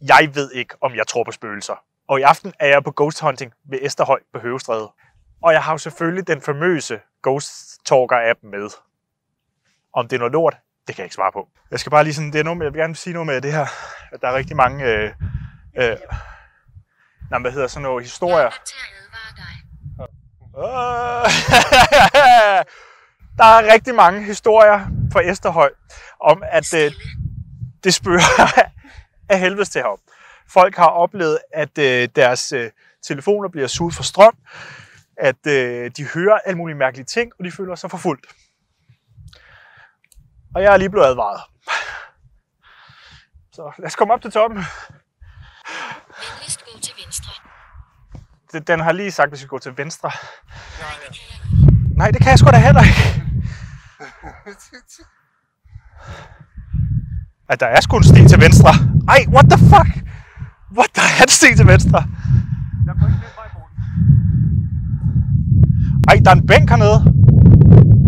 Jeg ved ikke, om jeg tror på spøgelser. Og i aften er jeg på ghost hunting ved Esterhøj på Høvestræde. Og jeg har jo selvfølgelig den famøse Ghost Talker-app med. Om det er noget lort, det kan jeg ikke svare på. Jeg skal bare lige sådan, det er noget med, jeg vil gerne sige noget med det her, at der er rigtig mange, hvad hedder sådan nogle historier. Der er rigtig mange historier fra Esterhøj om, at det spørger af helvedes til heroppe. Folk har oplevet, at deres telefoner bliver suget for strøm, at de hører alle mulige mærkelige ting, og de føler sig forfulgt. Og jeg er lige blevet advaret. Så lad os komme op til toppen. Venligst gå til venstre. Den har lige sagt, at vi skal gå til venstre. Nej, det kan jeg sgu da heller ikke. At der er sgu en sti til venstre. Ej, what the fuck? What, der er en sti til venstre. Ej, der er en bænk hernede.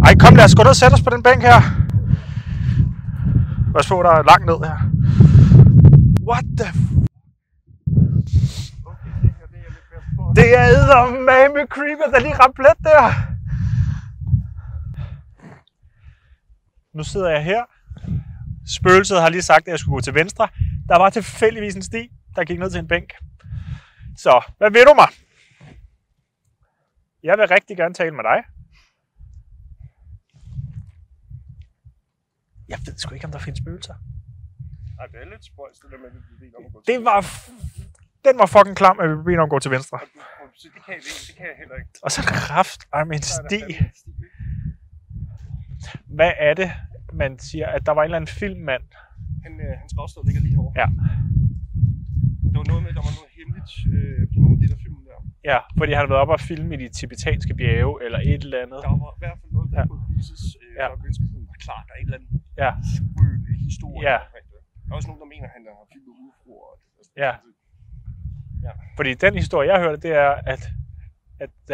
Ej, kom, lad os gå ned og sætte os på den bænk her. Lad os få, der er langt ned her. What the Det er eddermame creeper, der lige ramte plet der. Nu sidder jeg her. Spøgelset har lige sagt, at jeg skulle gå til venstre. Der var tilfældigvis en sti, der gik ned til en bænk. Så, hvad ved du mig? Jeg vil rigtig gerne tale med dig. Jeg ved sgu ikke, om der findes spøgelser. Ej, det er lidt spøjs, det der med, at vi bliver om at gå til Den var fucking klam, at vi bliver om at gå til venstre. Det kan jeg heller ikke. Og så kraft med en sti. Hvad er det, man siger, at der var en eller anden filmmand? Hans gravsted ligger lige herovre. Ja. Det var noget med, at der var noget hemmeligt på nogle af de der film der. Ja, fordi han har været oppe og filme i de tibetanske bjerge, eller et eller andet. Der var i hvert fald noget, der kunne vises. Der var mennesker, som var klar, der er et eller andet skrøne historie. Ja. Der er også nogen, der mener, at han har filmet UFO'er. Ja. Fordi den historie, jeg hørte, det er, at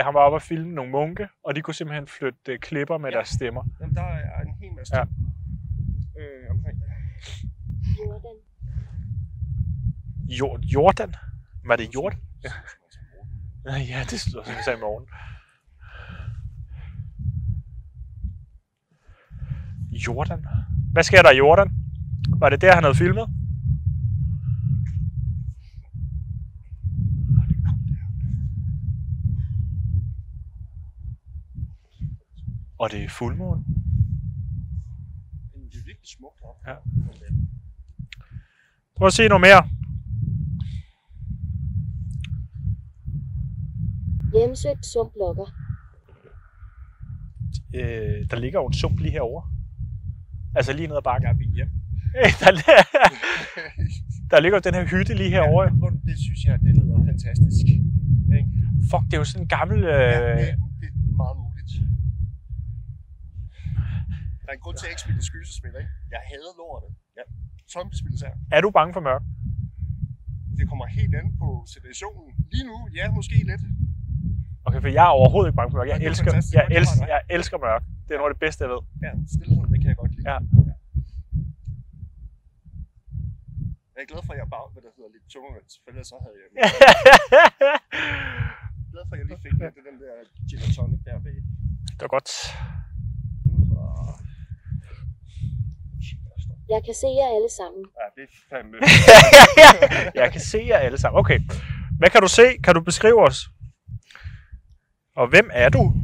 han var oppe og filme nogle munke, og de kunne simpelthen flytte klipper med deres stemmer. Jamen, der er en hel masse ting omkring det. Jordan? Var det Jordan? Ja, det lyder som jeg sagde i morgen. Jordan? Hvad sker der i Jordan? Var det der, han havde filmet? Og det er fuldmåne. Det er virkelig smukt op. Ja. Prøv at se noget mere. Hjemsøgt sumplokker. Der ligger jo en sump lige herovre. Altså lige ned ad bakken. Ja, hjem. Der ligger jo den her hytte lige herovre. Ja, det synes jeg, det lyder fantastisk. Ikke? Fuck, det er jo sådan en gammel... Ja, det er meget muligt. Der er en grund til, at jeg ikke spiller skydespil, ikke? Jeg hader lortet. Ja, zombiespil især. Er du bange for mørk? Det kommer helt an på situationen. Lige nu, ja, måske lidt. Okay, for jeg er overhovedet ikke bange for mørk. Jeg elsker mørk. Det er noget af det bedste, jeg ved. Ja, stillhed, det kan jeg godt lide. Ja. Jeg er glad for, at jeg bare, hvad der hedder, lidt tungevænds, for ellers så havde jeg... glad for, at jeg lige fik den der gin and tonic der bag. Det var godt. Jeg kan se jer alle sammen. Ja, det er fandme. Jeg kan se jer alle sammen. Okay. Hvad kan du se? Kan du beskrive os? Og hvem er du?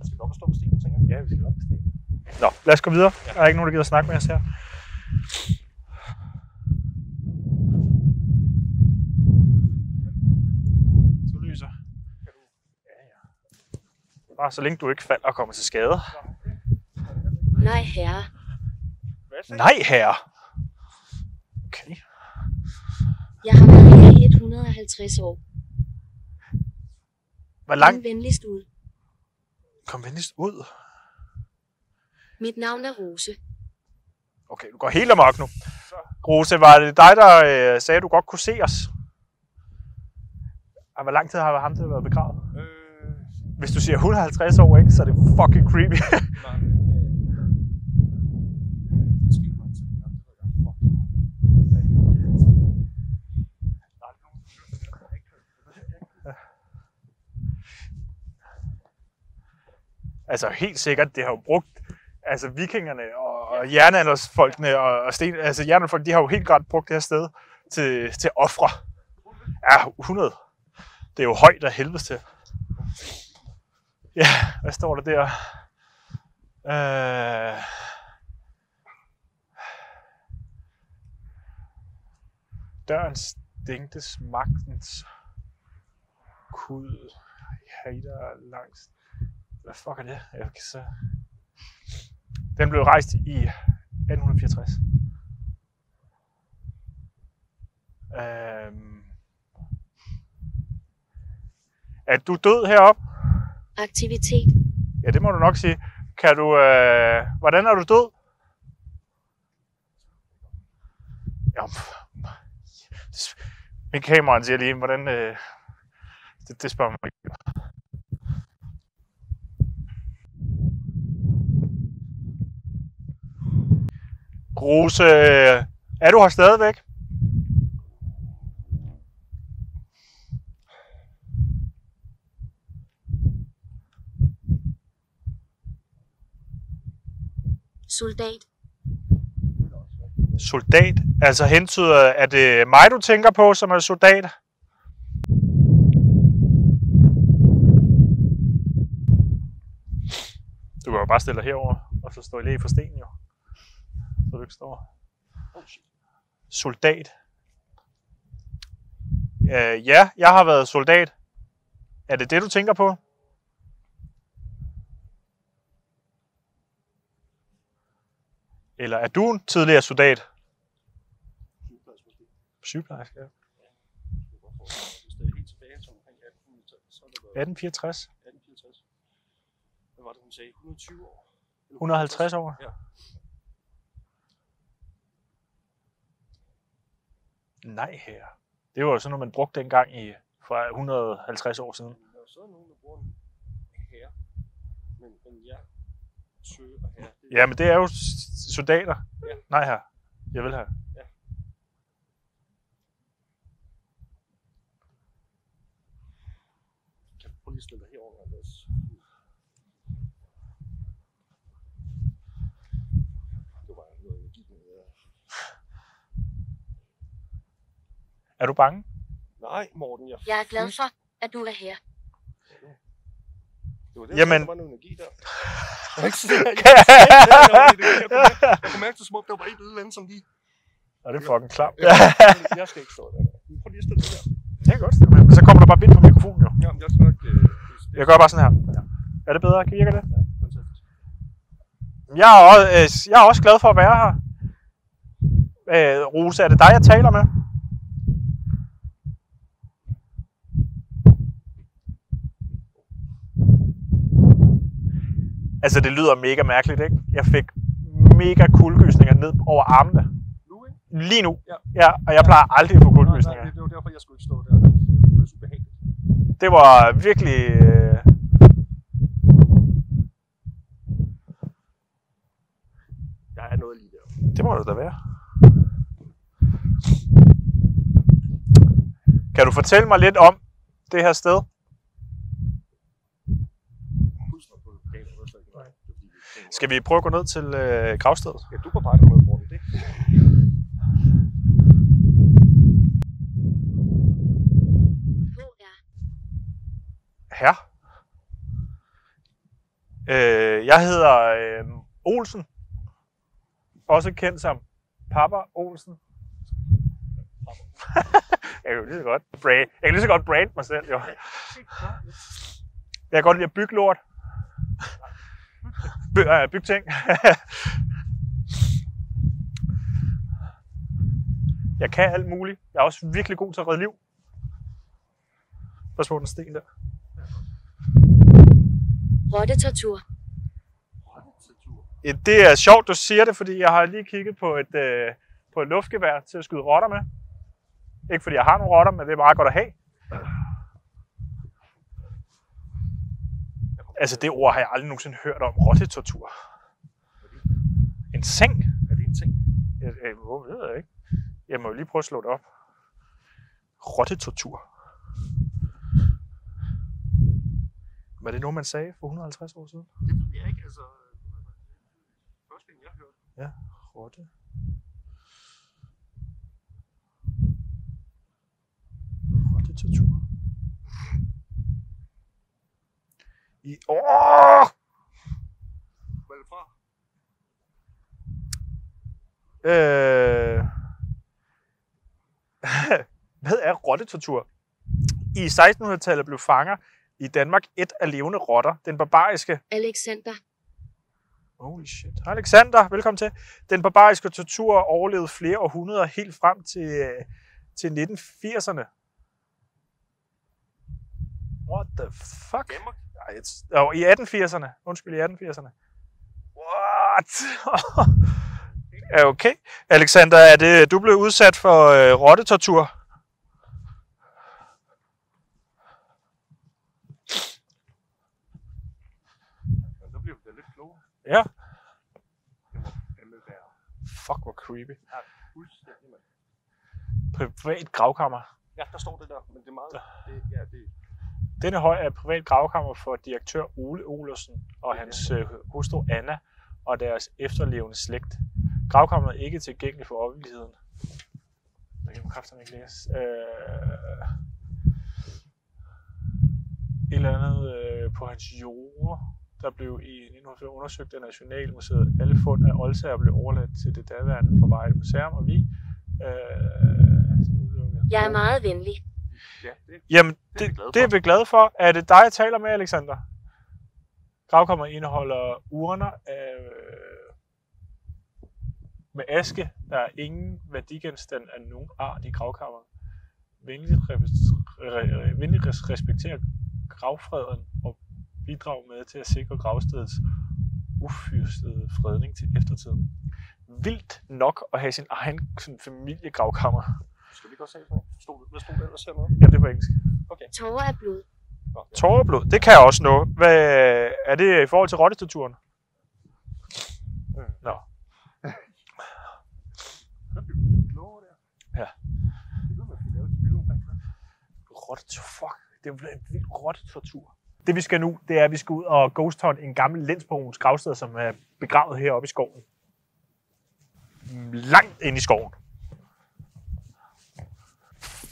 Skal vi op og stå på stien, tænker jeg? Ja, vi skal op på stien. Nå, lad os gå videre. Der er ikke nogen, der gider snakke med os her. Så lyser. Bare så længe du ikke falder og kommer til skade. Nej, herre. Nej, herre. Okay. Jeg har været her i 150 år. Hvor langt? Kom venligst ud. Kom venligst ud. Mit navn er Rose. Okay, du går helt amok nu. Så Rose, var det dig, der sagde, at du godt kunne se os? Og hvor lang tid har ham til været begravet? Hvis du siger 150 år, ikke, så er det fucking creepy. Altså helt sikkert, det har jo brugt, altså vikingerne og jernaldersfolkene og altså jernalderfolk, de har jo helt klart brugt det her sted til ofre. Ja, 100. Det er jo højt af helvedes til. Ja, hvad står der der? Døren stængtes magtens kud. Hater langs. Hvad fuck er det? Jeg kan så... Den blev rejst i 1864. Er du død heroppe? Aktivitet. Ja, det må du nok sige. Kan du... Hvordan er du død? Ja, min kameraen siger lige, hvordan... Det spørger mig ikke. Rose, er du her stadigvæk? Soldat. Soldat? Altså hentyder, er det mig, du tænker på, som er soldat? Du kan jo bare stille dig herover og så stå i læ for stenen jo. Så du ikke står. Soldat. Ja, jeg har været soldat. Er det det, du tænker på? Eller er du en tidligere soldat? Sygeplejerske, ja. 1864. 1864. Hvad var det, hun sagde? 120 år? 150 år? Ja. Nej her. Det var jo sådan noget, man brugte dengang for 150 år siden. Der er så nogen, der bruger den her. Men ja, sø og her. Ja, men det er jo soldater. Ja. Nej her. Jeg vil have. Ja. Kan du prøve lige at stille dig herovre, Anders? Det var noget energi med det. Er du bange? Nej, Morten. Jeg er glad for, at du er her. Det var det, jamen... der var noget energi der. Jeg kunne mærke det som om, der var et eller andet, som lige... Ja, det er fucking klart. Jeg skal ikke stå der. Prøv lige at stille det der. Jeg kan godt stille mig, men så kommer der bare vind på mikrofonen jo. Ja, jeg skal nok... Jeg gør bare sådan her. Ja. Er det bedre? Virker det? Ja, fantastisk. Jeg er også glad for at være her. Rose, er det dig, jeg taler med? Altså, det lyder mega mærkeligt, ikke? Jeg fik mega kuldegysninger ned over armene. Nu, ikke? Lige nu. Ja, og jeg plejer aldrig at få kuldegysninger. Nej, det var derfor, jeg skulle ikke stå der. Det var så behageligt. Det var virkelig... Der er noget lige der. Det må det da være. Kan du fortælle mig lidt om det her sted? Skal vi prøve at gå ned til gravstedet? Ja, du kan bare noget på det. Her. Jeg hedder Olsen. Også kendt som Papa Olsen. Jeg kan lige så godt brand mig selv, jo. Jeg kan godt lide at bygge lort. Bygge ting. Jeg kan alt muligt. Jeg er også virkelig god til at redde liv. Pas på den sten der. Rottetortur. Det er sjovt, du siger det, fordi jeg har lige kigget på på et luftgevær til at skyde rotter med. Ikke fordi jeg har nogle rotter, men det er meget godt at have. Altså det ord har jeg aldrig nogensinde hørt om. Rottetortur. En seng? Er det en ting? Jeg ved jeg ikke. Jeg må jo lige prøve at slå det op. Rottetortur. Var det noget, man sagde for 150 år siden? Det ved jeg ikke, altså. Første gang jeg hørte. Ja, rotte. Rottetortur. Hvad er det fra? Hvad er rottetortur? I 1600-tallet blev fanger i Danmark et af levende rotter. Den barbariske... Alexander. Holy shit. Hej Alexander, velkommen til. Den barbariske tortur overlevede flere århundreder helt frem til 1980'erne. What the fuck? I 1880'erne. Undskyld, i 1880'erne. What? Okay. Alexander, er det, du blev udsat for rottetortur? Så bliver det lidt klogere. Ja. Det må være. Fuck, hvor creepy. Ja, fuldstændig, mand. Privat gravkammer. Ja, der står det der, men det er meget... Det Denne høj er et privat gravkammer for direktør Ole Olsen og hans hustru Anna og deres efterlevende slægt. Gravkammeret er ikke tilgængelig for offentligheden. Jeg kan kræfterne ikke læse. Et eller andet på hans jord, der blev i 1940 undersøgt af Nationalmuseet. Alle fund af oldsager blev overladt til det daværende forvejede museum, og vi Jeg er meget venlig. Ja, jamen, det er vi glade for. Er det dig, jeg taler med, Alexander? Gravkammeret indeholder urner med aske. Der er ingen værdigenstand af nogen art i gravkammeret. Venligt respektere gravfreden og bidrage med til at sikre gravstedets ufyrstede fredning til eftertiden. Vildt nok at have sin egen familiegravkammer. Skal vi ikke også have sådan en? Hvad stod der ellers hernede? Ja, det er på engelsk. Okay. Tårer af blod. Tåreblod, det kan jeg også nå. Hvad er det i forhold til rottetorturen? Nå. Ja. Rottetortur. Det er en vild rottetortur. Det vi skal nu, det er, at vi skal ud og ghost hunt en gammel Lensbogens gravsted, som er begravet heroppe i skoven. Langt ind i skoven.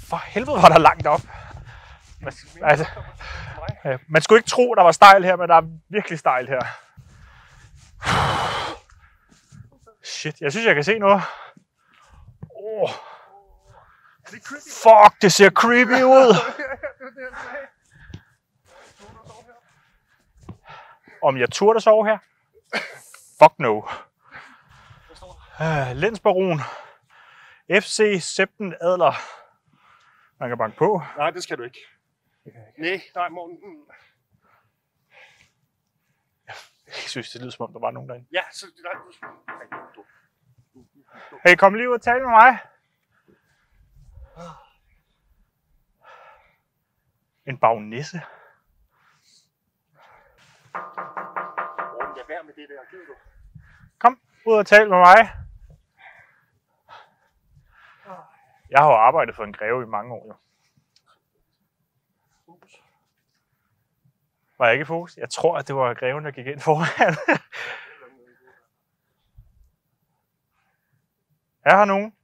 For helvede var der langt op. Altså, man skulle ikke tro, der var stejl her, men der er virkelig stejl her. Shit, jeg synes, jeg kan se noget. Oh. Fuck, det ser creepy ud. Om jeg turde sove her? Fuck no. Lensbaron. FC Septen Adler. Man kan banke på. Nej, det skal du ikke. Nej, Morten. Jeg synes, det lyder som om, der var nogen derinde. Ja, så... Hey, kom lige ud og tale med mig. En bagnisse. Morten, lad være med det der. Gider du? Kom ud og tale med mig. Jeg har jo arbejdet for en greve i mange år, jo. Var jeg ikke i fokus? Jeg tror, at det var greven, der gik ind foran. Er her nogen?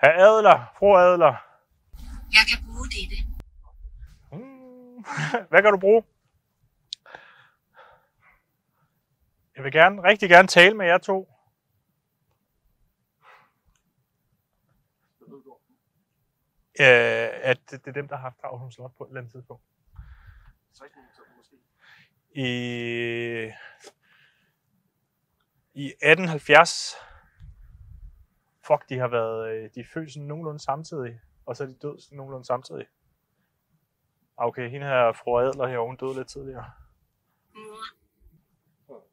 Herr Adler, fru Adler. Jeg kan bruge dette. Hvad kan du bruge? Jeg vil rigtig gerne tale med jer to. At det er dem, der har haft Dragsholm Slot på et eller andet tidspunkt. I 1870. Fuck, de har været, de er født sådan nogenlunde samtidig, og så er de død sådan nogenlunde samtidig. Okay, hende her, fru Adler her, hun døde lidt tidligere. Mor.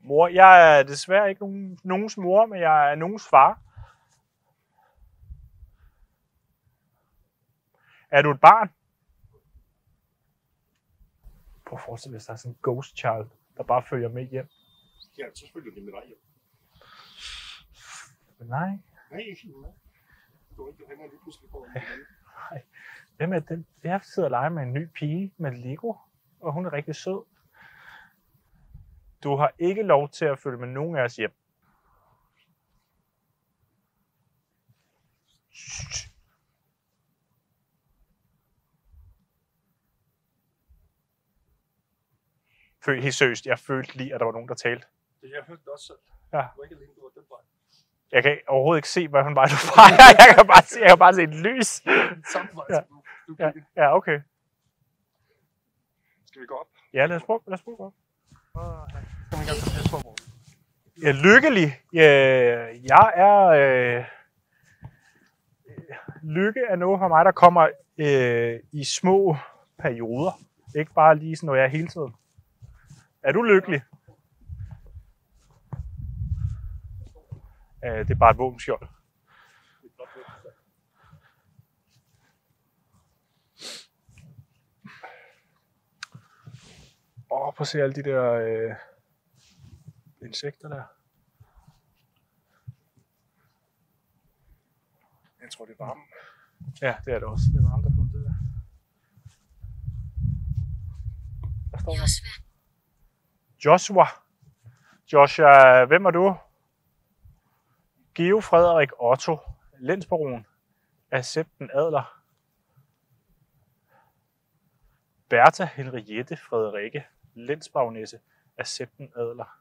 Mor, jeg er desværre ikke nogens mor, men jeg er nogens far. Er du et barn? Prøv at forestille dig, hvis der er sådan en ghost child, der bare følger med hjem. Ja, så følger de med dig hjem. Nej. Nej, ikke noget. Du er ikke hænger lige pludselig på. Nej. Hvem er den? Jeg sidder og leger med en ny pige med Lego, og hun er rigtig sød. Du har ikke lov til at følge med nogen af os hjem. Helt seriøst, jeg følte lige, at der var nogen, der talte. Jeg hørte det også selv. Ja. Du var ikke alene, du var den vej. Jeg kan overhovedet ikke se, hvad hun vej du fra. Jeg kan bare se et lys. Samme vej, Ja. du Ja, kiggede. ja, okay. Skal vi gå op? Ja, lad os prøve op. Skal man gerne tage på morgen? Jeg er lykkelig. Jeg er... Lykke er noget for mig, der kommer i små perioder. Ikke bare lige sådan, når jeg er hele tiden. Er du lykkelig? Det er bare et våbenskjold. Prøv at se alle de der insekter der. Jeg tror, det er varmt. Ja, det er det også. Det er varmt at få det der. Hvad står der? Joshua. Joshua, hvem er du? Geo Frederik Otto, lensbaron, Accepten Adler. Bertha Henriette Frederikke, lensbaronesse, Accepten Adler.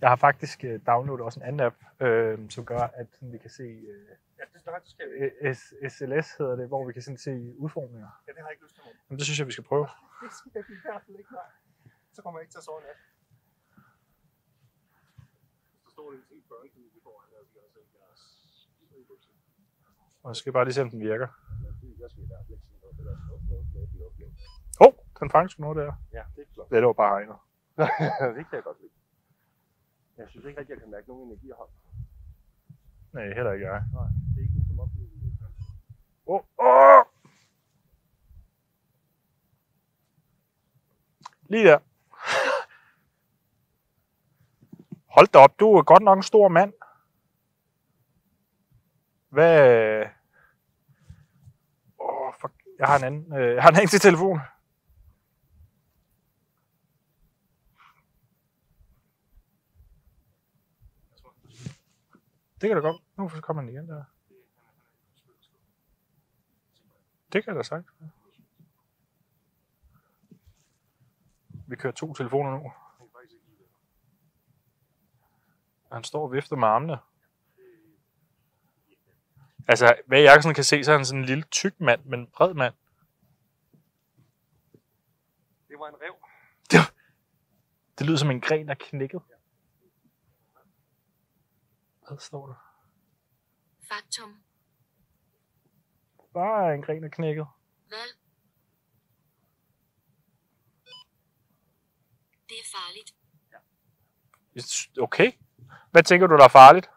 Jeg har faktisk downloadet også en anden app, som gør, at vi kan se Ja, det er faktisk SLS hedder det, hvor vi kan sådan se udformninger. Ja, det har jeg ikke lyst til. Men det synes jeg, vi skal prøve. Det skal jeg i hvert fald ikke, nej. Så kommer jeg ikke til at sove nat. Så står det en børnefamilie foran, og vi har set deres udbukser. Og så skal jeg bare lige se, om den virker. Jeg skal i hvert fald ikke sige noget. Det er Den fangede sgu noget der. Ja, det er klart. Det var bare regnet. Det kan jeg godt lide. Jeg synes ikke rigtig, jeg kan mærke nogen energihold. Nej, heller ikke jeg. Nej, det er ikke ligesom oplevet. Lige der. Hold da op, du er godt nok en stor mand. Hvad? Fuck. Jeg har en anden til telefon. Det kan da godt. Nu kommer den igen der. Det kan da sagt. Vi kører 2 telefoner nu. Han står og vifter med armene. Altså, hvad jeg sådan kan se, så er han sådan en lille tyk mand, men en bred mand. Det var en rev. Det lyder som en gren, der er knækket. Hvad står der? Faktum. Bare en gren, der er knækket. Hvad? Det er farligt. Okay. Hvad tænker du, der er farligt?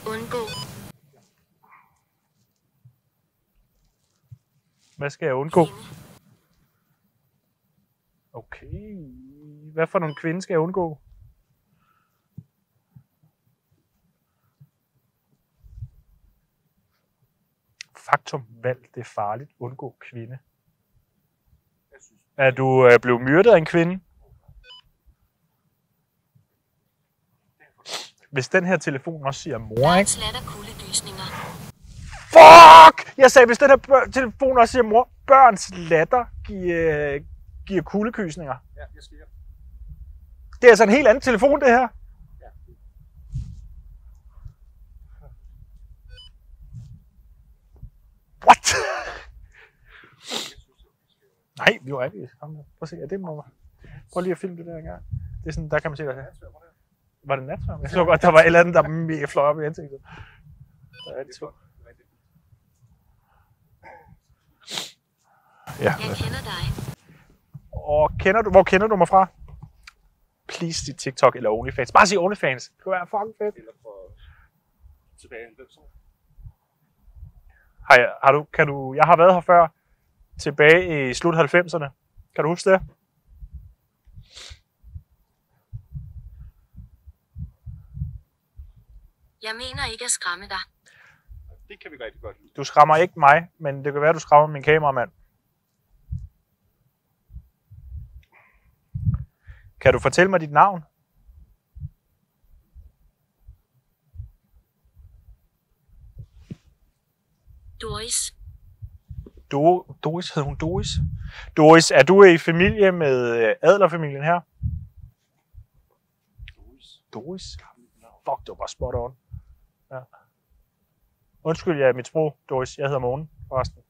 Undgå. Hvad skal jeg undgå? Okay. Hvad for nogle kvinde skal jeg undgå? Faktum, valg, det er farligt. Undgå kvinde. Er du blevet myrdet af en kvinde? Hvis den her telefon også siger mor, ikke? Børns latter kuldegysninger. Fuck! Jeg sagde, hvis den her telefon også siger mor, børns latter giver kuldegysninger. Ja, jeg skal hjem. Det er altså en helt anden telefon, det her. Ja. What? Nej, vi var ikke. Prøv at se, er det mor? Prøv lige at filme det der engang. Det er sådan, der kan man se det her. Var det natsværm? Jeg så godt, der var et eller andet, der mega fløj op i ansigtet. Der er det to. Ja. Jeg kender dig. Og hvor kender du mig fra? Please sig TikTok eller OnlyFans. Bare sig OnlyFans. Det kunne være fucking fedt. Eller for tilbage i 90'erne. Jeg har været her før. Tilbage i slut 90'erne. Kan du huske det? Jeg mener ikke at skræmme dig. Det kan vi rigtig godt lide. Du skræmmer ikke mig, men det kan være, du skræmmer min kameramand. Kan du fortælle mig dit navn? Doris. Doris, hed hun Doris? Doris, er du i familie med Adler-familien her? Doris? Fuck, det var bare spot on. Ja. Undskyld, mit sprog, Doris. Jeg hedder Morten, forresten.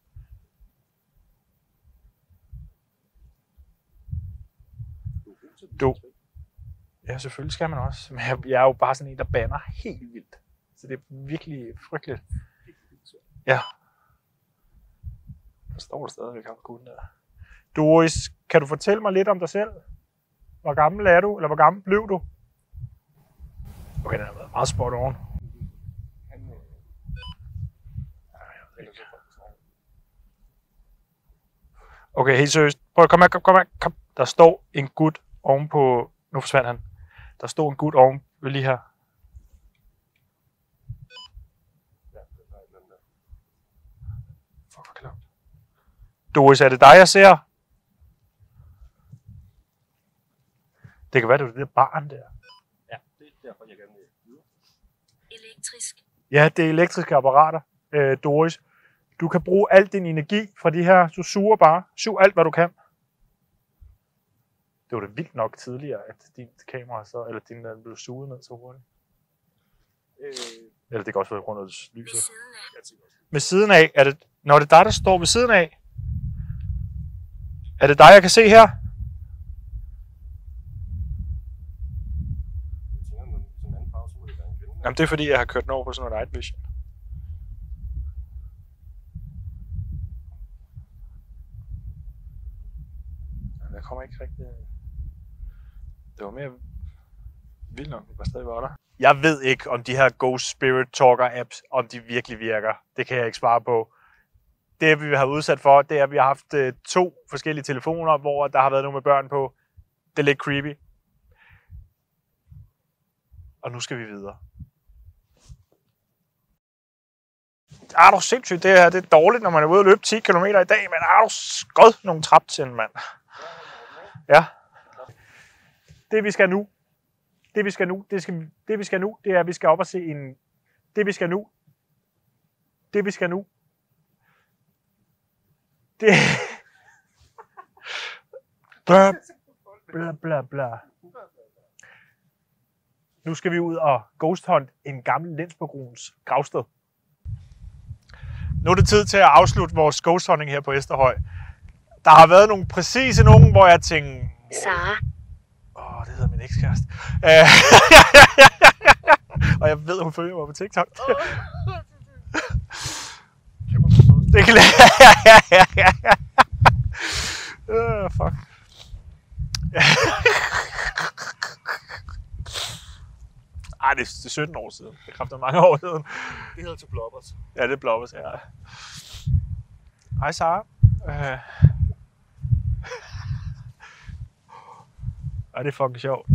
Ja, selvfølgelig skal man også. Men jeg er jo bare sådan en, der banner helt vildt. Så det er virkelig frygteligt. Ja. Der står der stadigvæk ham kun der. Doris, kan du fortælle mig lidt om dig selv? Hvor gammel er du, eller hvor gammel blev du? Okay, den har været meget spot on. Okay, helt seriøst. Prøv at kom her. Der står en gut ovenpå... Nu forsvandt han. Der stod en gut oven lige her. Fuck, hvor klart. Doris, er det dig, jeg ser? Det kan være, det er det der barn der. Ja, det er derfor, jeg gerne vil videre. Elektrisk. Ja, det er elektriske apparater, Doris. Du kan bruge al din energi fra de her. Du suger bare. Sug alt, hvad du kan. Det var da vildt nok tidligere, at din kamera så, eller din blev suget ned så hurtigt. Eller det kan også være grund af lyset. Ved siden af. Ved siden af, er det, når det er dig, der står ved siden af, er det dig, jeg kan se her? Jamen det er fordi, jeg har kørt den over på sådan noget night vision. Jeg kommer ikke rigtig... Det var mere vildt nok, at stadig var der. Jeg ved ikke, om de her Ghost Spirit Talker apps, om de virkelig virker. Det kan jeg ikke svare på. Det vi har udsat for, det er, at vi har haft 2 forskellige telefoner, hvor der har været nogle med børn på. Det er lidt creepy. Og nu skal vi videre. Er du sindssygt, det her det er dårligt, når man er ude og løbe 10 km i dag, men er du skød nogle traptrin, mand. Ja. Det vi skal nu, det er, at vi skal op og se en... Det vi skal nu. Det... Bla, bla, bla, bla. Nu skal vi ud og ghost hunt en gammel Lensbogruns gravsted. Nu er det tid til at afslutte vores ghost hunting her på Esterhøj. Der har været nogle præcise nogen, hvor jeg tænkte... Sara. Det hedder min ekskæreste. Og jeg ved, hun følger mig på TikTok. Det kan fuck. Ej, det er 17 år siden. Det er kraftigt mange år siden. Det hedder til blobbers. Ja, det er blobbers, ja. Hej, Sara. Ej, det er fucking sjovt.